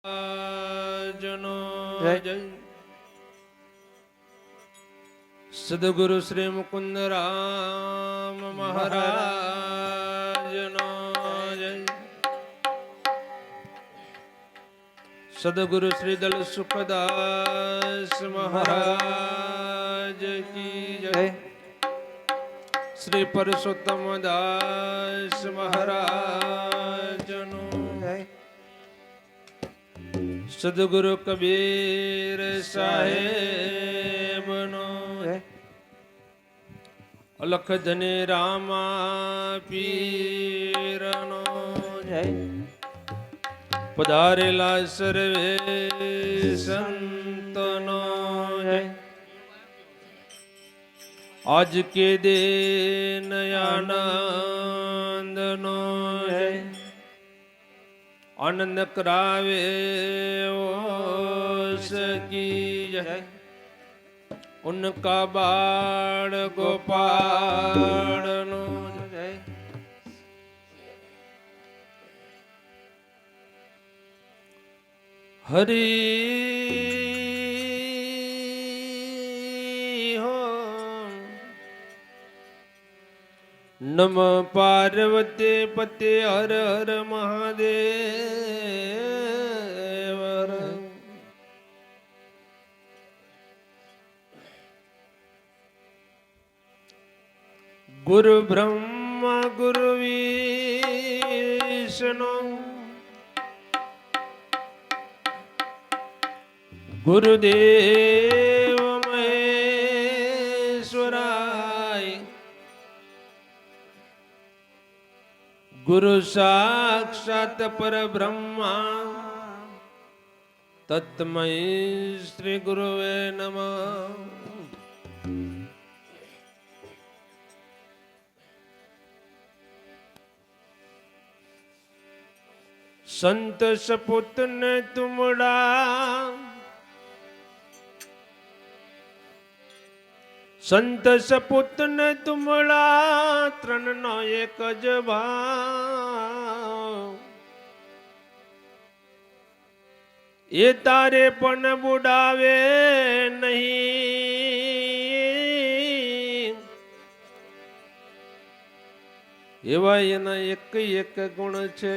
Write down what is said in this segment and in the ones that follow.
જનો જય સદગુરુ શ્રી મુકુંદ રામ મહારાજનો જય સદગુરુ શ્રી દલ સુખદાસ મહારાજ કી જય શ્રી પરસોત્તમ દાસ મહારાજનો જય સદગુરુ કબીર સાહેબનો અલખ ધની રામા પીરનો જય પધારેલા સર્વે સંતનો જય આજ કે દિન આનંદનો જય આનંદ કરાવે સકી જય ઉનકા બાળ ગોપાળ નો જય હરી હો નમ પાર્વતી પતે હર હર મહાદેવ ગુરુ બ્રહ્મા ગુરુ વિષ્ણુ ગુરુદેવ મહેશ્વરાય ગુરુ સાક્ષાત પરબ્રહ્મા તત્મય શ્રી ગુરુવે નમઃ સંત સપુત ને તુમડા સંત સપુત ને તુમડા ત્રણ નો એક જ ભાવ એ તારે પણ બુડાવે નહીં એવા એના એક એક ગુણ છે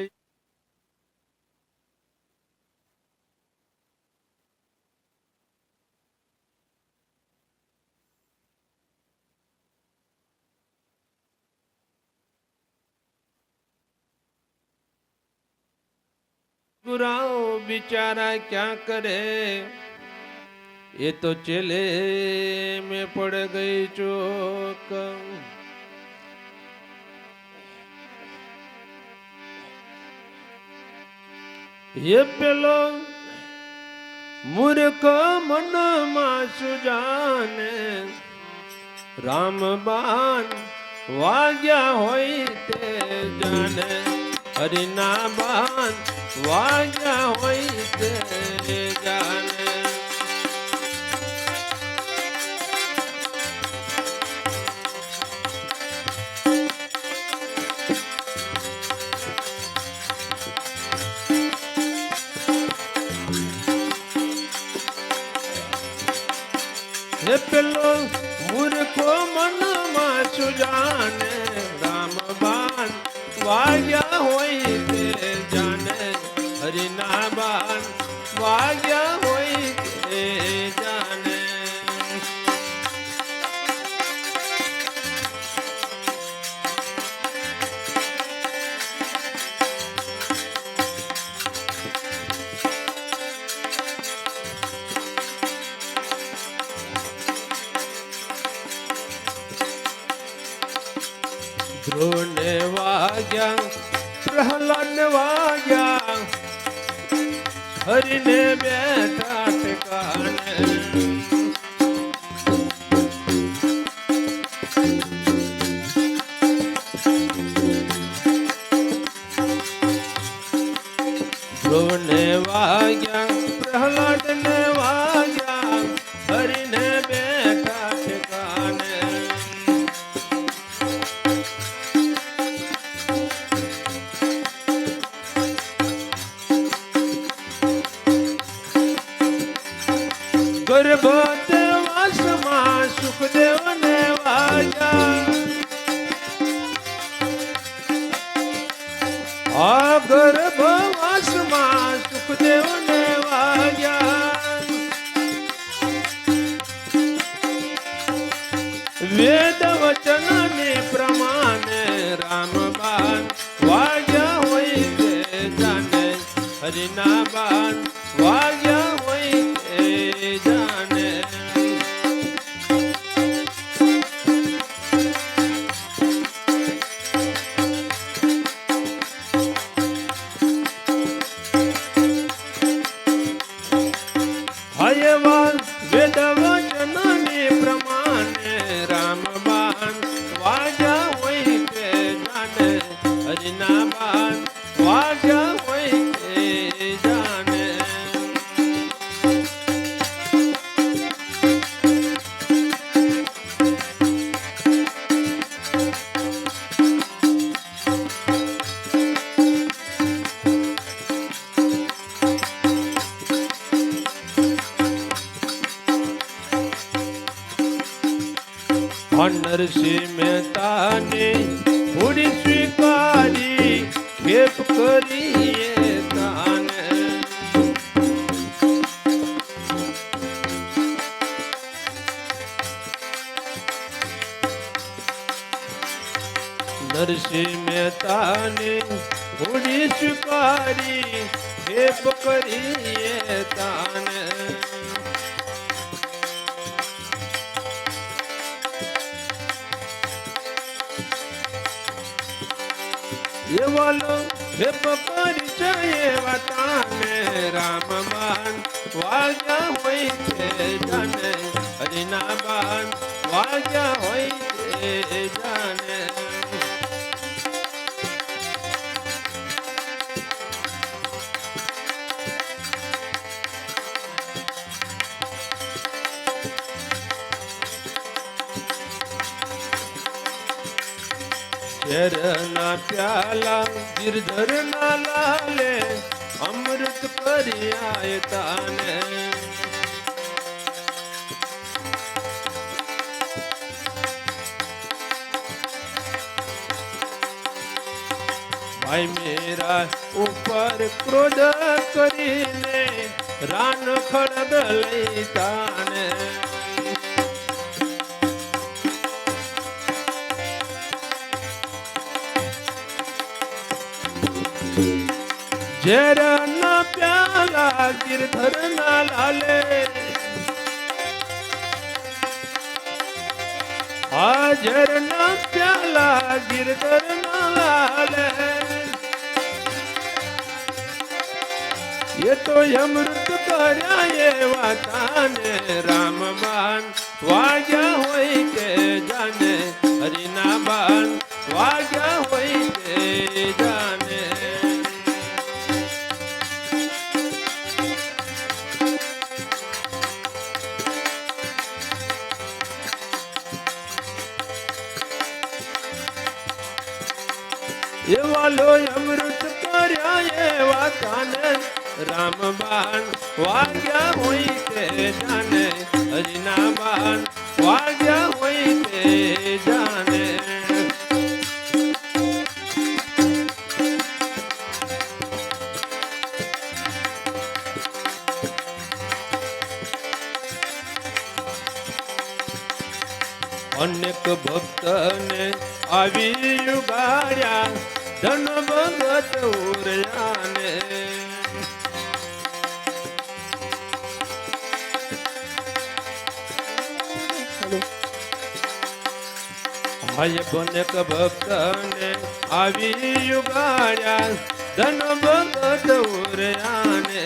गुराओ बिचारा क्या करे ये तो चेले में पड़ गई चोक ये पेलो मूर्ख मन मासु जाने राम बान वाग्या होई ते जाने हरिना बान वाग्या होई ते जाने हे पेलो मूर्खो मन माचु जाने राम बान वाग्या होई ते जाने हरिना बान वाग्या होई ते जाने ध्रुव ने वाग्या प्रहलाद ने वाग्या हरि ने बैठा ठिकाने ध्रुव ने वाग्या प्रहलाद ने वाग्या हरि ने बैठा ठिकाने ગર્ભદેવાસમાં સુખદેવને વાગ્યા આ ગર્ભવાસમાં સુખદેવને વાગ્યા વેદ વચનને પ્રમાણે રામબાન વાગ્યા હોય તે જાને હરિના બાન વાગ્યા હોય તે જાને હયવાલ વેદ વચનને પ્રમાણે રામબાન વાગ્યા હોય તે જાને હરિના બાન વાગ્યા હોય તે જાને નરસિંહ મહેતાને પૂરી સ્વીકારી ખેપ કરીએ તાને નરસિંહ મહેતાને પૂરી સ્વીકારી ખેપ કરીએ તાને એવાલો હેપ પરિચય વાતાને રામબાન વાગ્યા હોય તે જાને હરિના બાન વાગ્યા હોય તે જાને ઝેરના પ્યાલા ગિરધરના લાલે અમૃત કર્યા તાને ભાઈ મેરા ઉપર ક્રોધ કરીને રાન ખડગ લઈ તાને ઝેરના પ્યાલા ગિરધરના લાલે આ ઝેરના પ્યાલા ગિરધરના લાલે એ તો અમૃત કર્યા એવા તાને રામબાન વાગ્યા હોય તે જાને હરિના બાન વાગ્યા હોય તે જાને એવાલો અમૃત કર્યા એવા તાને રામબાન વાગ્યા હોય તે જાને હરિના બાન વાગ્યા હોય તે જાને અનેક ભક્તને આવી ઉગાડ્યા ધન ભગત ઉર્યાને હાય અનેક ભક્તને આવી ઉગાડ્યા ધન ભગત ઉર્યાને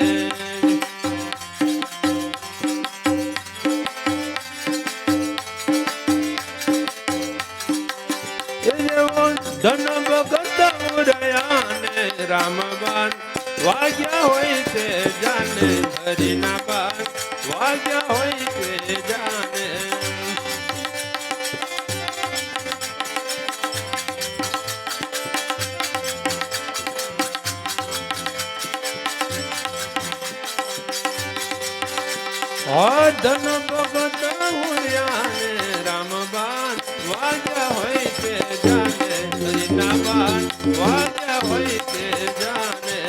ધન ભગત ઉર્યાને રામબાન વાગ્યા હોય તે જાને હરિના બાન વાગ્યા હોય તે જાને ધન ભગત હુરિયાને રામબાન વાગ્યા હોય તે જાને હરિના બાન વાગ્યા હોય તે જાને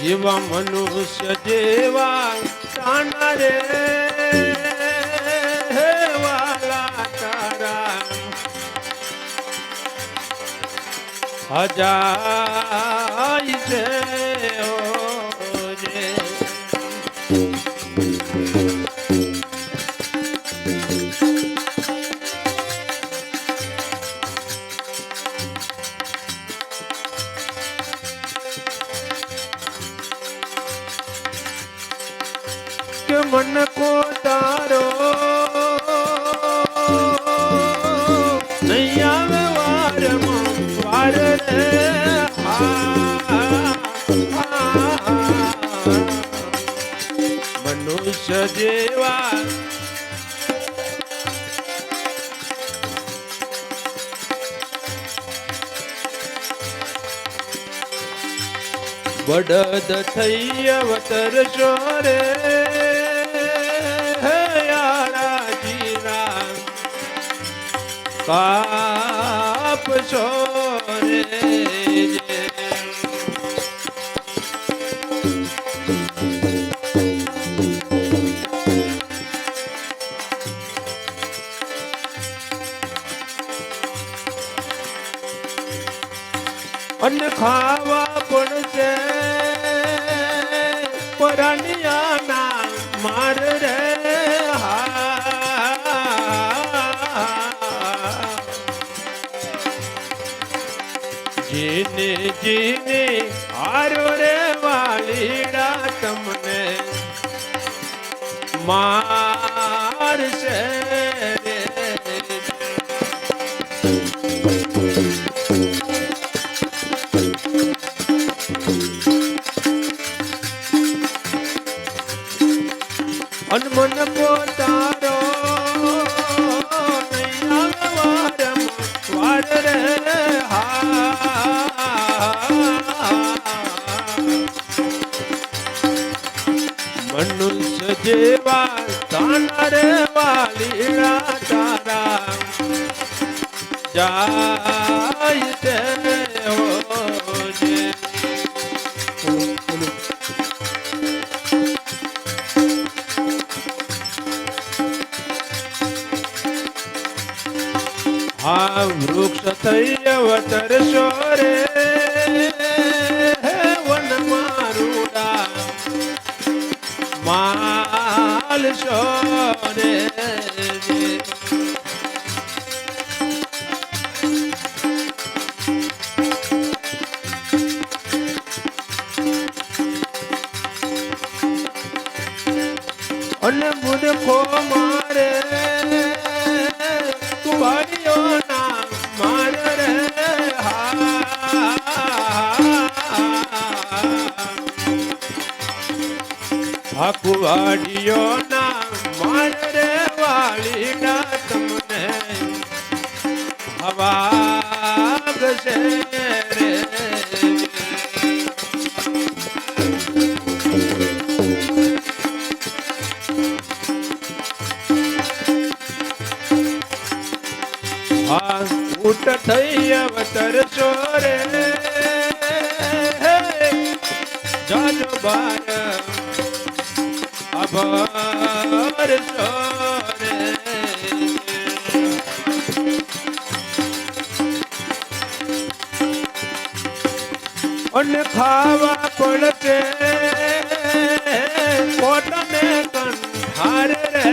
જેવા મનુષ્ય જેવા તાના રે વાલા તારા હજાય છે ઓજે કે મન કો તારો નહીં આવે વારમાં વાર રે મનુષ્ય જેવા બળદ થઈ અવતરશો રે કાપશો રે અને ખાવા પડશે પરાણિયાના માર રે જીને જીને હારો રે વાલીડા તમને મારશે રે અનમન પોતારો વાર રે મનુષ્ય જેવા તાના રે વાલીડા તારા જાય છે ઓજે આ વૃક્ષ થઈ અવતરશો રે વન મારુડા માલશો રે અને મૂર્ખો મારે કુવાડીઓ ના માર રે હા કુવાડીઓ ના માર રે વાલીડા તમને હવા ગશે રે હા ઉઠ થઈ અવતરશો રે જાજો બાર આભાર સો રે અને ખાવા પડશે પોતાને કંઠાર રે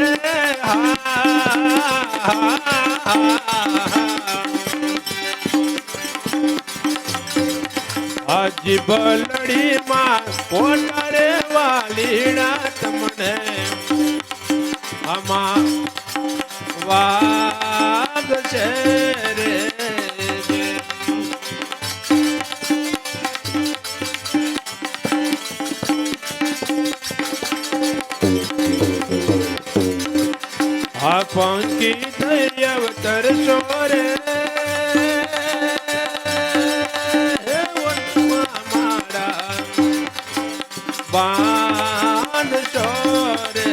હાજી બલડી માં પોતારે વાલીડા તમને આમાં વાગ છે રે આ પંકી થઈ અવતરશો રે વનમાં મારા બાંધશો રે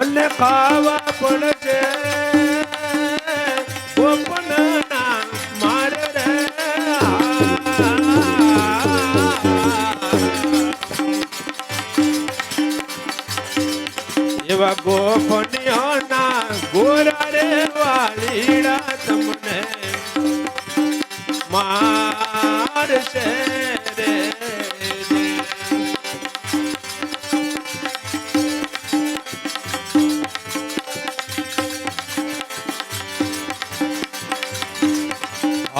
અને ખાવા પડશે ગોપના મારે રે એવા ગોપનીઓના ગોરા રે વાલીડા તમને મારશે રે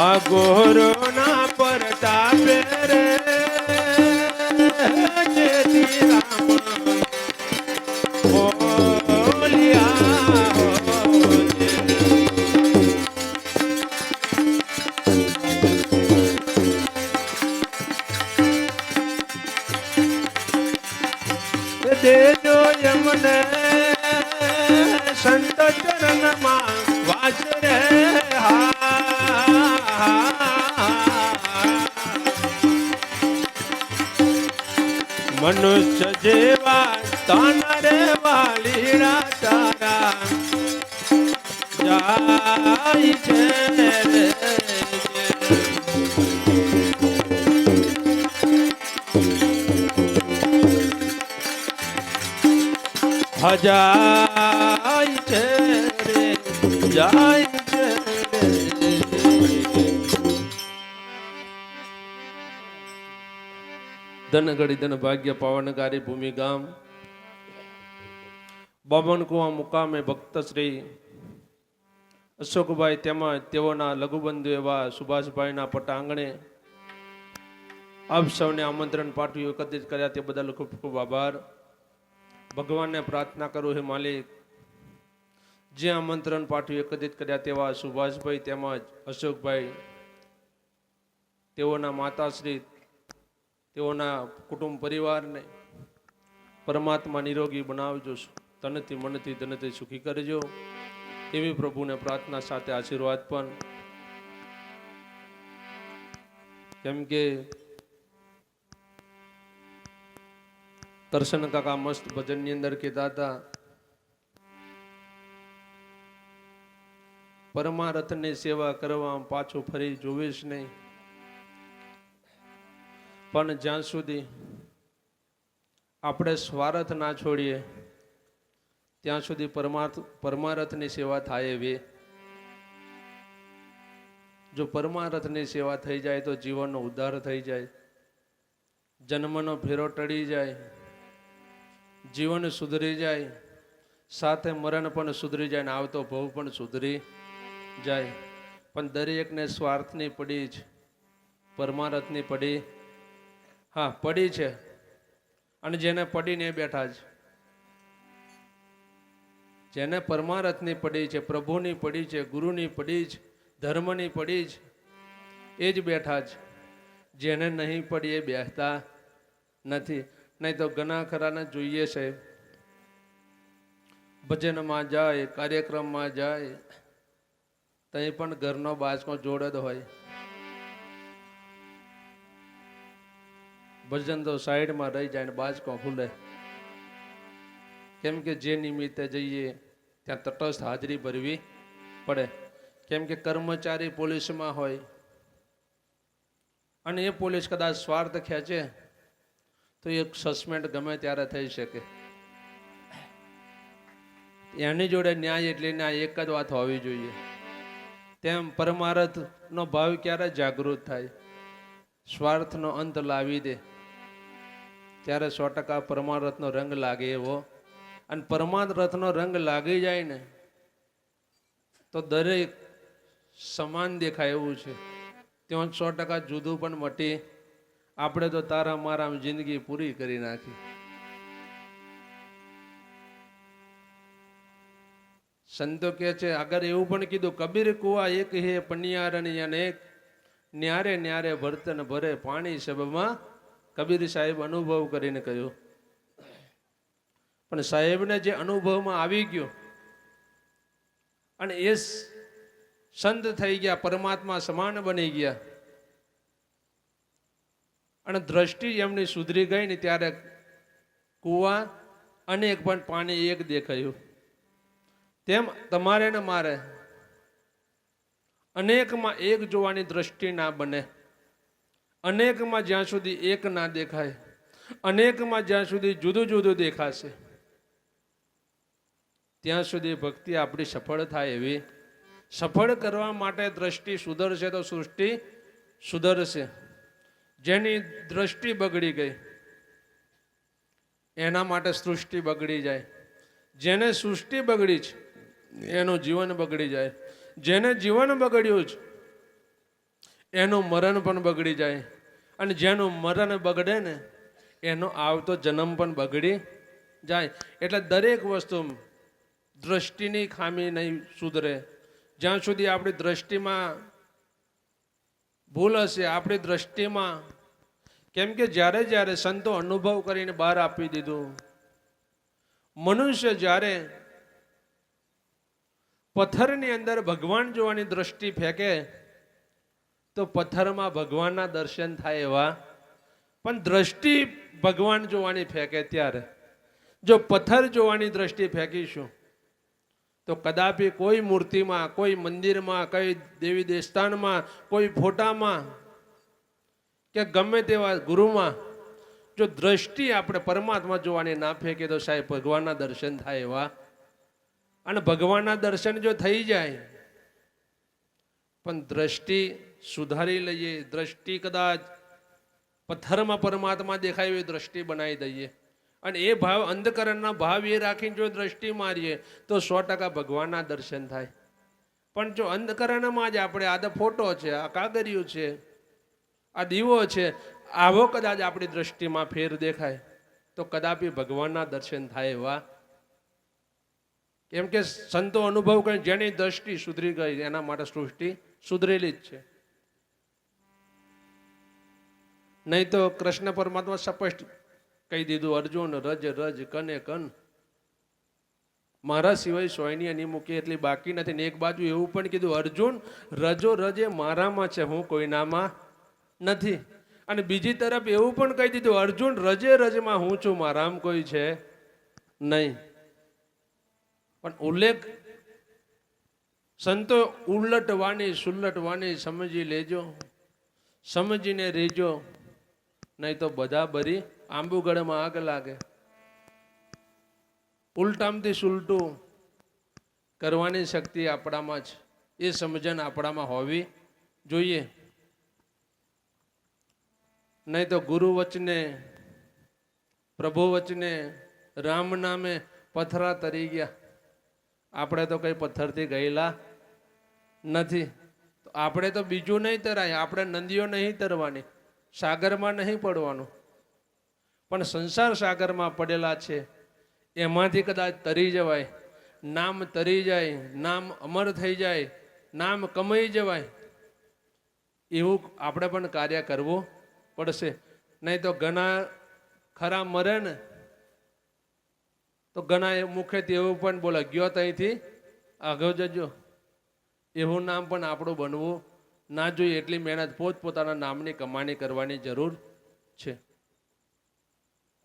આ ગોરો ના પરતાપે રે જેથી રામ બોલ્યા દેજો યમને સંત ચરણમાં વાસ રે મનુષ્ય જેવા તાના રે વાલીડા તારા જાય છે રે જાય છે રે જાય છે રે ધન ઘડી ધન ભાગ્ય પાવનકારી ભૂમિ ગામ બામણ કુવા મુકામે ભક્ત શ્રી અશોકભાઈ તેમજ તેઓના લઘુબંધુ એવા સુભાષભાઈના પટાંગણે આપ સૌને આમંત્રણ પાઠવ્યું, એકત્રિત કર્યા તે બદલ ખૂબ ખૂબ આભાર. ભગવાનને પ્રાર્થના કરું હે માલિક, જે આમંત્રણ પાઠવ્યું એકત્રિત કર્યા તેવા સુભાષભાઈ તેમજ અશોકભાઈ, તેઓના માતાશ્રી, તેઓના કુટુંબ પરિવારને પરમાત્મા નિરોગી બનાવજો, તનથી મનથી ધનથી સુખી કરજો એવી પ્રભુને પ્રાર્થના સાથે આશીર્વાદ પણ. કેમ કે દર્શન કાકા મસ્ત ભજનની અંદર કહેતા હતા, પરમારથની સેવા કરવા પાછું ફરી જોવીશ નહીં, પણ જ્યાં સુધી આપણે સ્વાર્થ ના છોડીએ ત્યાં સુધી પરમારથની સેવા થાય એવી. જો પરમારથની સેવા થઈ જાય તો જીવનનો ઉદ્ધાર થઈ જાય, જન્મનો ફેરો ટળી જાય, જીવન સુધરી જાય, સાથે મરણ પણ સુધરી જાય, ને આવતો ભવ પણ સુધરી જાય. પણ દરેકને સ્વાર્થની પડી જ, પરમારથની પડી હા પડી છે, અને જેને પડીને બેઠા જ, જેને પરમારથની પડી છે, પ્રભુની પડી છે, ગુરુની પડી જ, ધર્મની પડી જ, એ જ બેઠા જ. જેને નહીં પડી એ બેસતા નથી. નહીં તો ઘણા ખરાને જોઈએ છે, ભજનમાં જાય, કાર્યક્રમમાં જાય, ત્યાં પણ ઘરનો બાચકો જોડ જ હોય. ભજન તો સાઈડમાં રહી જાય ને બાચકો ખુલે. કેમ કે જે નિમિત્તે જઈએ ત્યાં તટસ્થ હાજરી ભરવી પડે. કેમ કે કર્મચારી પોલીસમાં હોય અને એ પોલીસ કદાચ સ્વાર્થ ખેંચે તો એક સસ્પેન્ડ ગમે ત્યારે થઈ શકે. એની જોડે ન્યાય એટલે ન્યાય એક જ વાત હોવી જોઈએ. તેમ પરમારથનો ભાવ ક્યારે જાગૃત થાય, સ્વાર્થનો અંત લાવી દે ત્યારે 100% પરમારથનો રંગ લાગે એવો. અને પરમારથનો રંગ લાગી જાય ને તો દરેક સમાન દેખાય એવું છે. ત્યાં 100% જુદું પણ મટી. આપણે તો તારા મારા જિંદગી પૂરી કરી નાખી. સંતો કે છે, અગર એવું પણ કીધું, કબીર કુવા એક હે પનિયારની અનેક, ન્યારે ન્યારે બર્તન ભરે પાણી સબમાં કબીર સાહેબ અનુભવ કરીને કહ્યું. પણ સાહેબને જે અનુભવમાં આવી ગયો અને એ સંત થઈ ગયા, પરમાત્મા સમાન બની ગયા અને દ્રષ્ટિ એમની સુધરી ગઈ ને ત્યારે કૂવા અનેક પણ પાણી એક દેખાયું. તેમ તમારે ને મારે અનેકમાં એક જોવાની દ્રષ્ટિ ના બને. અનેકમાં જ્યાં સુધી એક ના દેખાય, અનેકમાં જ્યાં સુધી જુદું જુદું દેખાશે, ત્યાં સુધી ભક્તિ આપણી સફળ થાય. એવી સફળ કરવા માટે દ્રષ્ટિ સુધરશે તો સૃષ્ટિ સુધરશે. જેની દ્રષ્ટિ બગડી ગઈ એના માટે સૃષ્ટિ બગડી જાય. જેને સૃષ્ટિ બગડી છે એનું જીવન બગડી જાય. જેને જીવન બગડ્યું છે એનું મરણ પણ બગડી જાય. અને જેનું મરણ બગડે ને એનો આવતો જન્મ પણ બગડી જાય. એટલે દરેક વસ્તુ દ્રષ્ટિની ખામી નહીં સુધરે. જ્યાં સુધી આપણી દ્રષ્ટિમાં ભૂલ હશે, આપણી દ્રષ્ટિમાં, કેમ કે જ્યારે જ્યારે સંતો અનુભવ કરીને બહાર આપી દીધું, મનુષ્ય જ્યારે પથ્થરની અંદર ભગવાન જોવાની દ્રષ્ટિ ફેંકે તો પથ્થરમાં ભગવાનના દર્શન થાય એવા. પણ દ્રષ્ટિ ભગવાન જોવાની ફેંકે ત્યારે, જો પથ્થર જોવાની દ્રષ્ટિ ફેંકીશું તો કદાપી કોઈ મૂર્તિમાં, કોઈ મંદિરમાં, કોઈ દેવી દેવસ્થાનમાં, કોઈ ફોટામાં કે ગમે તેવા ગુરુમાં જો દ્રષ્ટિ આપણે પરમાત્મા જોવાની ના ફેંકે તો સાહેબ ભગવાનના દર્શન થાય એવા. અને ભગવાનના દર્શન જો થઈ જાય પણ દ્રષ્ટિ સુધારી લઈએ, દ્રષ્ટિ કદાચ પથ્થરમાં પરમાત્મા દેખાય એવી દ્રષ્ટિ બનાવી દઈએ અને એ ભાવ, અંધકરણના ભાવ એ રાખીને જો દ્રષ્ટિ મારીએ તો 100% ભગવાનના દર્શન થાય. પણ જો અંધકરણમાં જ આપણે આ ફોટો છે, આ કાગરિયું છે, આ દીવો છે, આવો કદાચ આપણી દ્રષ્ટિમાં ફેર દેખાય તો કદાપી ભગવાનના દર્શન થાય એવા. કેમ કે સંતો અનુભવ કરે જેની દ્રષ્ટિ સુધરી ગઈ એના માટે સૃષ્ટિ સુધરેલી જ છે. નહીં તો કૃષ્ણ પરમાત્મા સ્પષ્ટ કહી દીધું, અર્જુન રજ રજ કને કન, મારા સિવાય સોયની અની મૂકી એટલી બાકી નથી. ને એક બાજુ એવું પણ કીધું, અર્જુન રજો રજ એ મારામાં છે, હું કોઈનામાં નથી. અને બીજી તરફ એવું પણ કહી દીધું, અર્જુન રજે રજમાં હું છું, મારામાં કોઈ છે નહીં. પણ ઉલ્લેખ સંતો ઉલટવાની સુલટવાની સમજી લેજો, સમજીને રેજો, નહીં તો બધા બરી આંબુગઢમાં આગ લાગે. ઉલટામથી સુલટું કરવાની શક્તિ આપણામાં જ, એ સમજણ આપણામાં હોવી જોઈએ. નહીં તો ગુરુ વચને, પ્રભુ વચને, રામ નામે પથરા તરી ગયા. આપણે તો કઈ પથ્થરથી ગયેલા નથી. આપણે તો બીજું નહીં તરાય, આપણે નદીઓ નહીં તરવાની, સાગરમાં નહીં પડવાનું, પણ સંસાર સાગરમાં પડેલા છે એમાંથી કદાચ તરી જવાય, નામ તરી જાય, નામ અમર થઈ જાય, નામ કમાઈ જવાય, એવું આપણે પણ કાર્ય કરવું પડશે. નહીં તો ઘણા ખરા મરે ને તો ઘણા મુખેથી એવું પણ બોલે, ગયો ત્યાંથી આગળ જજો. એવું નામ પણ આપણું બનવું ના જોઈએ. એટલી મહેનત પોતપોતાના નામની કમાણી કરવાની જરૂર છે.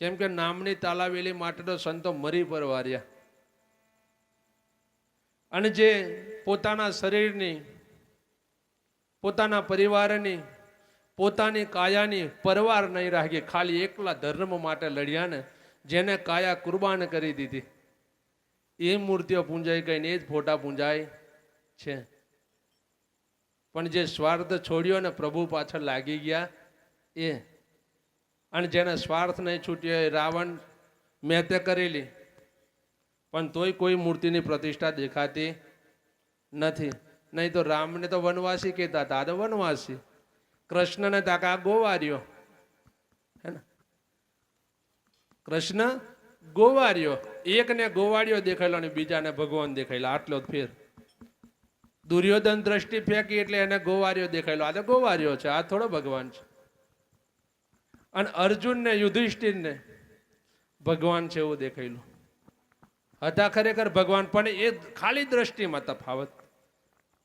કેમ કે નામની તાલાવેલી માટે તો સંતો મરી પરવાર્યા. અને જે પોતાના શરીરની, પોતાના પરિવારની, પોતાની કાયાની પરવાર નહીં રાખી, ખાલી એકલા ધર્મ માટે લડ્યા ને, જેને કાયા કુરબાન કરી દીધી, એ મૂર્તિઓ પૂંજાઈ ગઈ ને એ જ ફોટા પૂંજાય છે. પણ જે સ્વાર્થ છોડ્યો ને પ્રભુ પાછળ લાગી ગયા એ, અને જેને સ્વાર્થ નહીં છૂટ્યો એ રાવણ મેતે કરેલી, પણ તોય કોઈ મૂર્તિની પ્રતિષ્ઠા દેખાતી નથી. નહીં તો રામને તો વનવાસી કહેતા હતા, આ તો વનવાસી. કૃષ્ણને તાકા ગોવાર્યો, હે ને, કૃષ્ણ ગોવાર્યો, એકને ગોવાળિયો દેખાયેલો અને બીજાને ભગવાન દેખાયેલા, આટલો જ ફેર. દુર્યોધન દ્રષ્ટિ ફેંકી એટલે એને ગોવાર્યો દેખાયેલો, આ તો ગોવાર્યો છે, આ થોડો ભગવાન છે. અને અર્જુન ને યુધિષ્ઠિર ને ભગવાન છે એવું દેખાયેલું હતા ખરેખર ભગવાન, પણ એ ખાલી દ્રષ્ટિમાં તફાવત.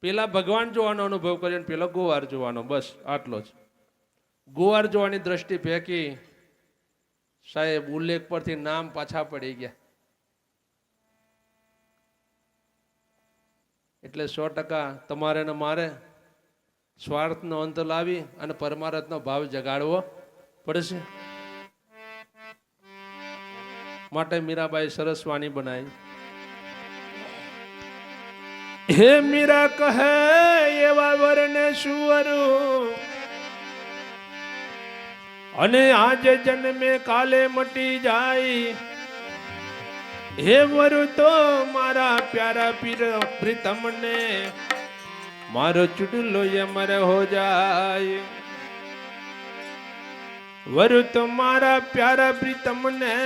પેલા ભગવાન જોવાનો અનુભવ કર્યો, પેલો ગુવાર જોવાનો, બસ આટલો જ. ગુવાર જોવાની દ્રષ્ટિ ફેંકી સાહેબ, ઉલ્લેખ પરથી નામ પાછા પડી ગયા. એટલે 100% તમારે ને મારે સ્વાર્થનો અંત લાવી અને પરમાર્થનો ભાવ જગાડવો પડશે. માટે મીરાબાઈ સરસ વાણી બનાવી. હે મીરા કહે એવા વરને સુવરું, અને આજે જન્મે કાલે મટી જાય. હે વરુ તો મારા પ્યારા પીર પ્રીતમને, મારો ચુડલો અમર હો જાય. વરુ તો મારા પ્યારા પ્રીતમને,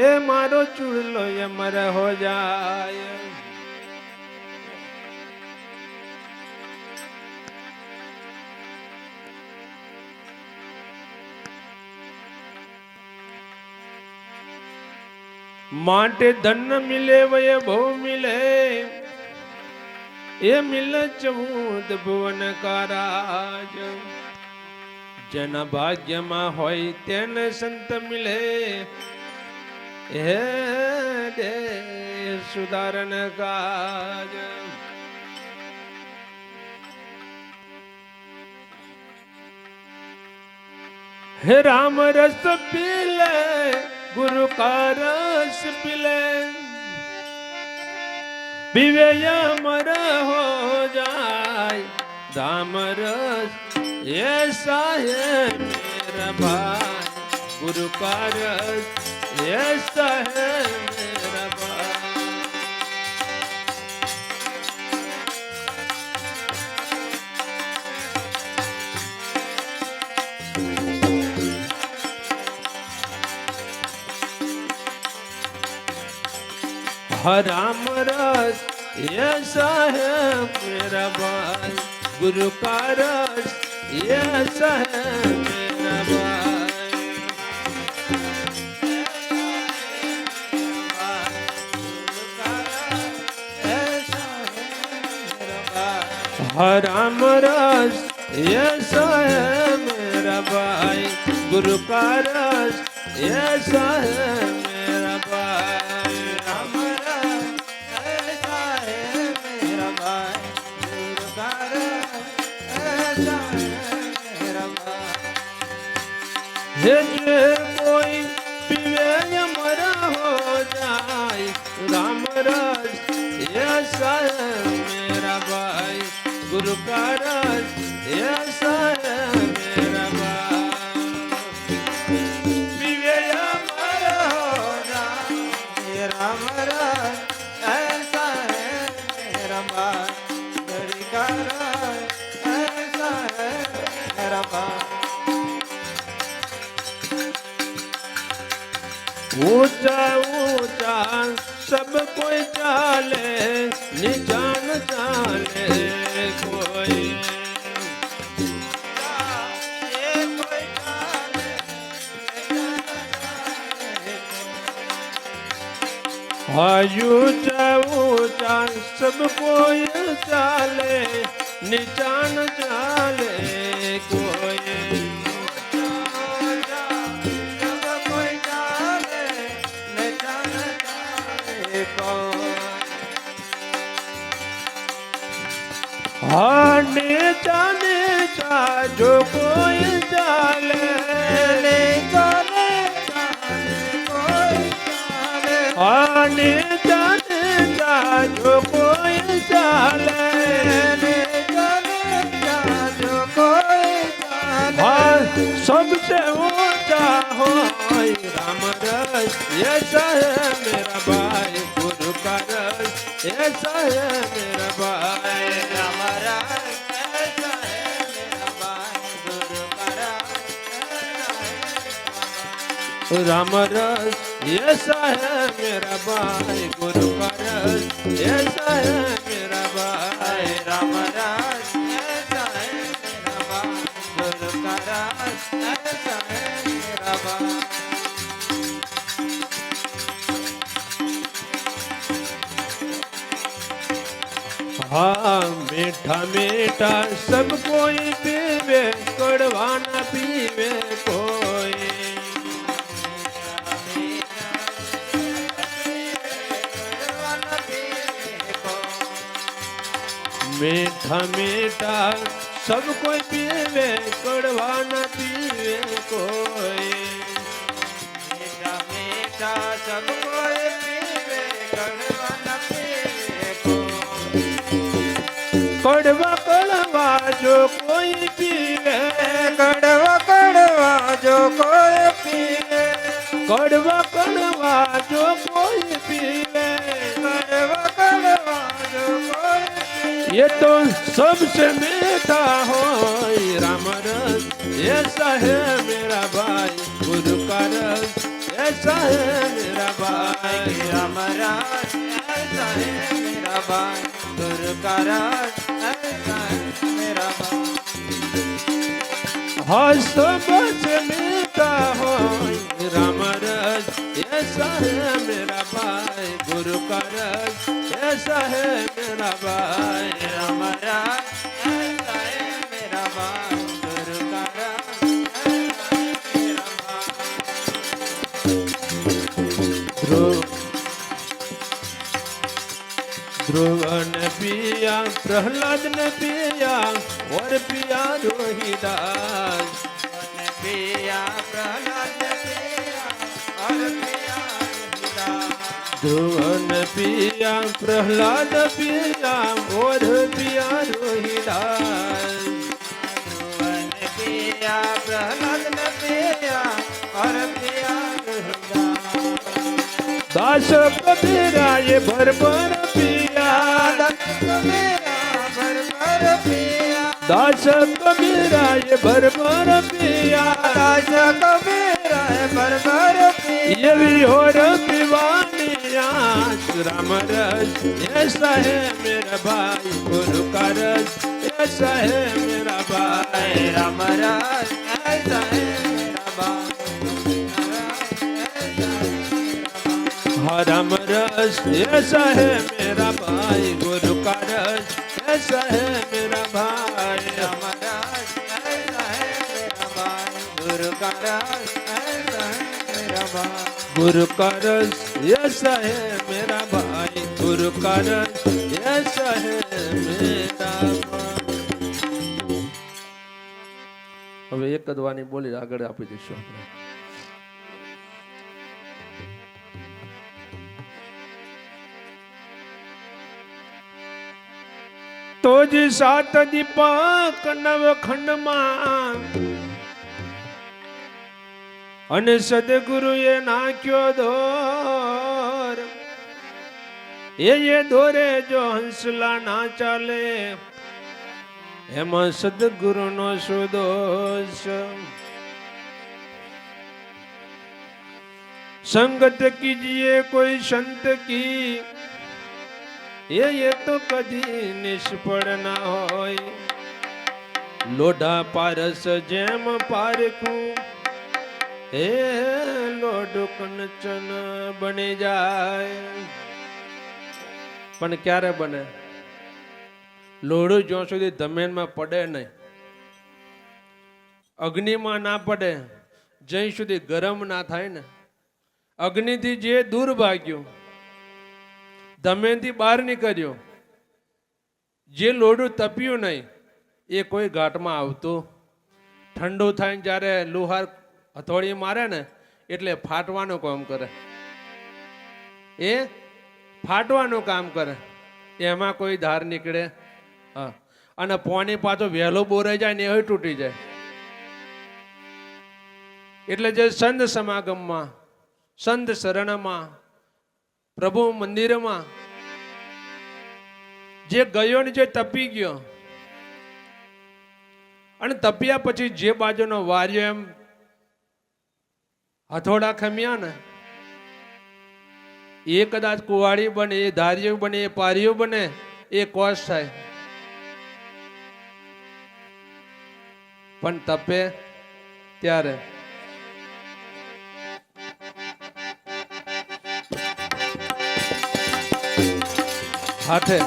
એ મારો ચુડલો અમર હો જાય. માટે ધન મિલે વૈભવ મિલે, એ મિલ 14 ભુવન કા રાજ. જેના ભાગ્યમાં હોય તેને સંત મિલે, હે દે સુધારણ કાજ. હે રામ રસ પીલે, गुरु का रस पिले, पीवे अमर हो जाए. दाम रस ऐसा है मेरा भाई, गुरु का रस ऐसा है मेरा भाई. राम रस ऐसा है मेरा भाई, गुरु का रस ऐसा है मेरा भाई. राम रस ऐसा है मेरा भाई, गुरु का रस ऐसा है मेरा भाई. हे जे कोई पीवे अमर हो जाए. राम रस ऐसा है मेरा भाई, गुरु का रस ऐसा है मेरा भाई. पीवे अमर हो जाए. राम रस ऐसा है मेरा भाई, गुरु का रस ऐसा है मेरा भाई. ऊंचा ऊंचा सब कोई चाले, निजान चाले कोई. ऊंचा ऊंचा सब कोई चाले, निजान चाले कोई. नेचा नेचा जो कोई चाले, नेचा नेचा कोई चाले. नेचा नेचा जो कोई चाले, नेचा नेचा जो कोई चाले. सबसे ऊंचा हो राम रस ऐसा है मेरा भाई, गुरु का रस ऐसा है मेरा भाई. राम रस ऐसा है मेरा भाई, गुरु का रस. राम रस ऐसा है मेरा भाई, गुरु का रस ऐसा है मेरा भाई. राम रस ऐसा है मेरा भाई, गुरु का रस ऐसा है मेरा भाई। हाँ मीठा मीठा सब कोई पीवे, कड़वा न पीवे कोई। मीठा मीठा सब कोई पीवे, कड़वा न पीवे कोई। मीठा मीठा सब कोई पीवे, कड़वा न पीवे कोई। कड़वा कड़वा जो कोई पीवे, कड़वा कड़वा जो कोई पीवे, कड़वा कड़वा जो कोई पीवे, कड़वा कड़वा जो कोई पीवे। ये तो सबसे मीठा हो राम रस, ऐसा है मेरा भाई गुरु का रस, ऐसा है मेरा भाई राम रस ऐसा है मेरा भाई, गुरु का रस ऐसा है मेरा भाई। हाँ सबसे मीठा हो राम रस, ऐसा है मेरा भाई गुरु का रस, ऐसा है मेरा भाई राम रस ऐसा है मेरा भाई, गुरु का रस ऐसा है मेरा भाई। ध्रुव ध्रुव ने पिया, प्रहलाद ने पिया, और पिया रोहिदास। पिया प्रहलाद पिया और पिया रोहिदास। ध्रुव ने पिया, प्रहलाद पिया, और पिया रोहिदास। ध्रुव ने पिया प्रहलाद ने पिया और पिया रोहिदास। दास कबीरा ये भर भर पिया, दास कबीरा भर भर पिया, दास कबीरा ये भर भर पिया, दास कबीरा भर भर पिया। ये भी और पीवानिया राम रस, ऐसा है मेरा भाई गुरु का रस, ऐसा है मेरा भाई राम रस ऐसा है मेरा भाई, हाँ राम रस ऐसा है मेरा भाई गुरु का रस, ऐसा है मेरा भाई राम रस ऐसा है मेरा भाई, गुरु का रस ऐसा है मेरा भाई। गुरु का रस ऐसा है मेरा भाई, गुरु का रस ऐसा है मेरा भाई। હવે એક જ વાણી બોલી આગળ આપી દઈશું આપણે। તો જ સાત દીપક નવખંડમાં અને સદગુરુએ નાખ્યો દોર, એ દોરે જો હંસલા ના ચાલે, એમાં સદગુરુનો સુદોષ। સંગત કીજીએ કોઈ સંત કી, ये तो कदी निष्फળ ના હોય। લોઢા પારસ જેમ પારખું, હે લોઢું કંચન બની જાય, પણ ક્યારે બને? લોઢું જ્યાં સુધી ધમેનમાં પડે નહીં, અગ્નિમાં ના પડે, જ્યાં સુધી ગરમ ના થાય ને, અગ્નિથી જે દૂર ભાગ્યું, ધમેનથી બહાર નીકળ્યો, જે લોઢું તપ્યું નહીં એ કોઈ ઘાટમાં આવતું। ઠંડુ થાય જ્યારે લુહાર હથોડી મારે ને એટલે ફાટવાનું કામ કરે, એ ફાટવાનું કામ કરે, એમાં કોઈ ધાર નીકળે। હા, અને પાણી પાછો વહેલો બોરાઈ જાય ને એ તૂટી જાય। એટલે જે સંત સમાગમમાં, સંત શરણમાં, પ્રભુ મંદિરમાં જે ગયો ને જે તપી ગયો, અને તપ્યા પછી જે બાજુનો વાર્યો એમ હથોડા ખમ્યા ને, એ કદાચ કુવાડી બને, એ ધાર્યું બને, એ પાર્યું બને, એ કોષ થાય। પણ તપે ત્યારે હાથે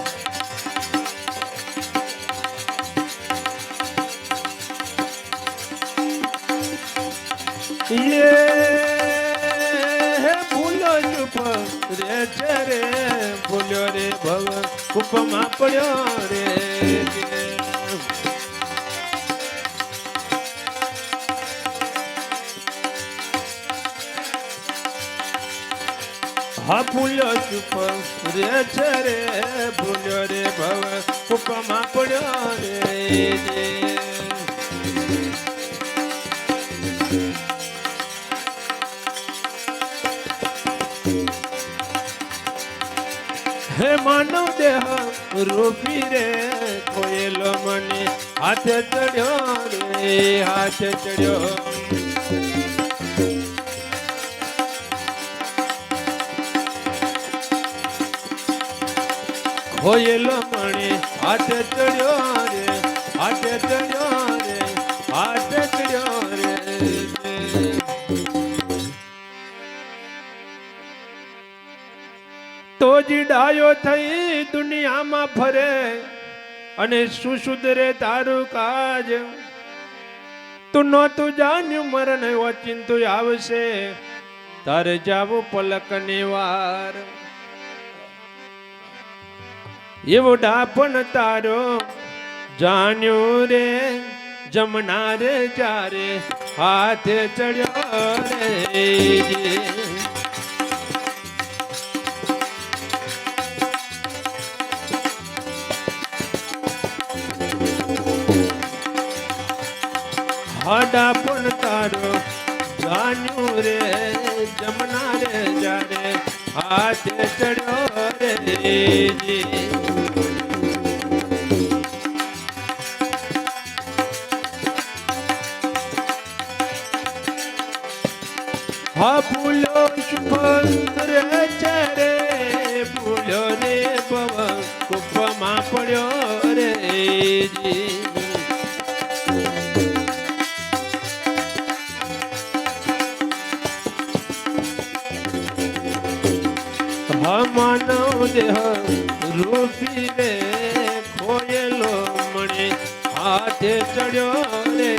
ભૂલો ચૂપ રે છે રે ભૂલ્યો રે ભવ કૂપમાં પડ્યો રે હા ભૂલ્યો ચૂપ રે છે રે ભૂલ્યો રે ભવ કૂપમાં પડ્યો રે હે માનવ દેહ રૂપી રે કોયેલો મને હાથે ચડ્યો રે હાથે ચડ્યો કોયેલો મને હાથે ચડ્યો રે હાથે ચડ્યો રે હાથે ચડ્યો રે તો જ ડાયો થઈ દુનિયામાં ફરે અને શું સુધરે તારું કાજ તું નહોતું જાણ્યું મરણ ઓચિંતું આવશે તારે જાવું પલકની વાર એવો ડાપણ તારો જાણ્યું રે જમના રે જારે હાથે ચડ્યો રે હાડા પણ તારો જાન્યું રે જમના રે જારે હાથે ચડ્યો રે હા ભૂલો શુભ રે છે રે ભૂલો રે ભવ કૂપમાં પડ્યો રે માનવ દેહ રૂપી રે ખોયેલો મણે હાથે ચડ્યો રે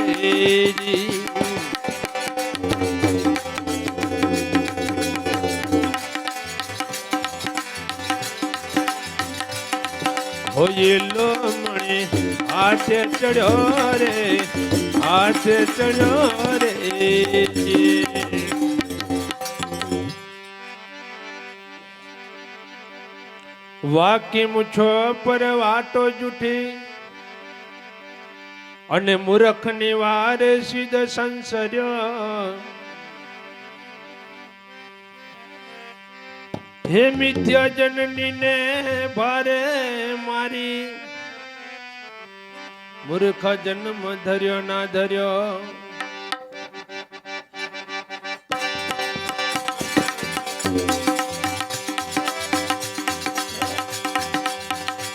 ખોયેલો મણે હાથે ચડ્યો રે હાથે ચડ્યો રે વાકી મૂછો પર વાતો જૂઠી અને મૂર્ખની વાર સિદ્ધ સંસર્યો હે મિથ્યા જનની ને ભારે મારી મૂર્ખ જન્મ ધર્યો ના ધર્યો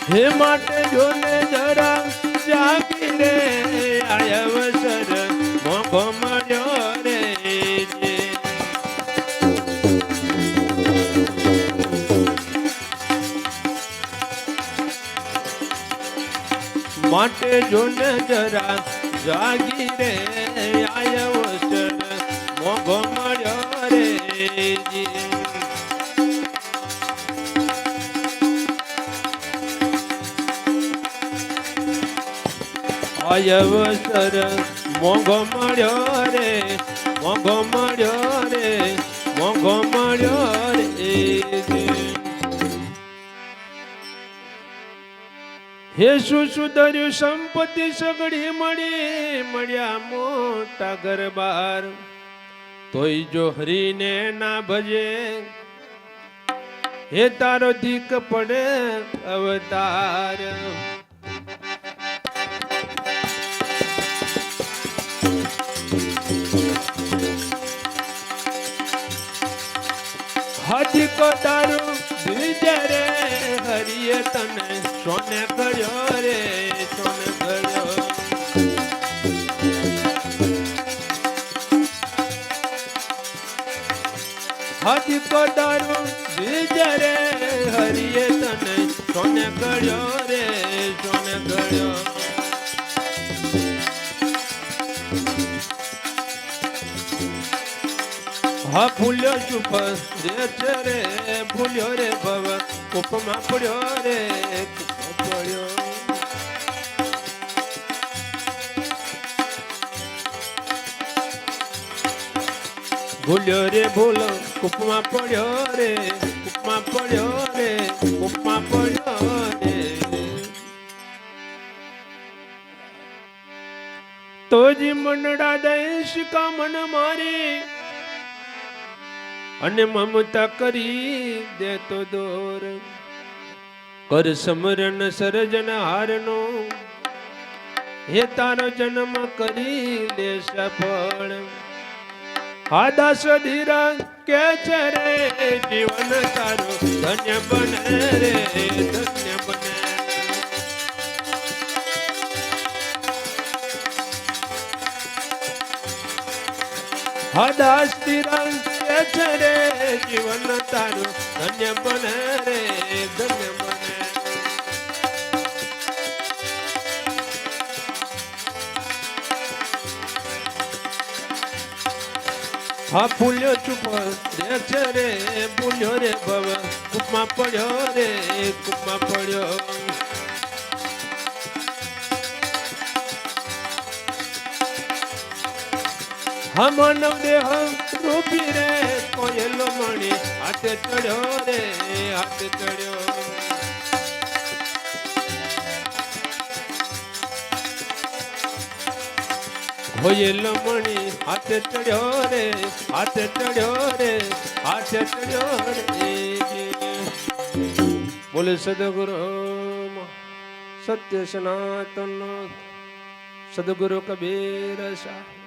હે માટે જોને જરા જાગી રે અવસર મોકો મળ્યો રે માટે જોને જરા જાગી રે અવસર મોકો મળ્યો રે અવસર મોઘો મળ્યો રે મોઘો મળ્યો રે મોઘો મળ્યો રે હે શું સુધર્યું સંપત્તિ સગડી મળી મળ્યા મોટા ઘરબાર તોય જો હરીને ના ભજે હે તારો ધીક પડે અવતાર હાથી કો તારું બીજે રે હરિએ તને સોને કર્યો રે સોને કર્યો હાથી કો દારૂ બીજ રે હરિએ તને સોને ગળ્યો રે સોને ગળ્યો હા ફૂલ્યો ચૂપ રે છે રે ફૂલ્યો રે ભવ કૂપમાં પડ્યો રે પડ્યો ભૂલ્યો રે ભૂલો કૂપમાં પડ્યો રે કૂપમાં પડ્યો રે કૂપમાં પડ્યો રે તોજી મનડા દઈશ કા મન મારી અને મમતા કરી દે તો દોર કર સમરણ સર્જન હારનો હે તારો જન્મ કરી લે સફળ આ દાસ ધીરા કે છે રે જીવન તારું ધન્ય બને રે ધન્ય બને આ દાસ ધીરા કે છે રે જીવન તારું ધન્ય બને રે ધન્ય બને હા ફૂલ્યો ચૂપ રે છે રે ભૂલ્યો રે ભવ કૂપમાં પડ્યો રે કૂપમાં પડ્યો હા માનવ દેહ રૂપી રે કોયલો મણી હાથે ચડ્યો રે હાથે ચડ્યો કોયલો મણી હાથે ચડ્યો રે હાથે ચડ્યો રે હાથે ચડ્યો રે બોલે સદગુરુ સત્ય સનાતન સદગુરુ કબીર શાહ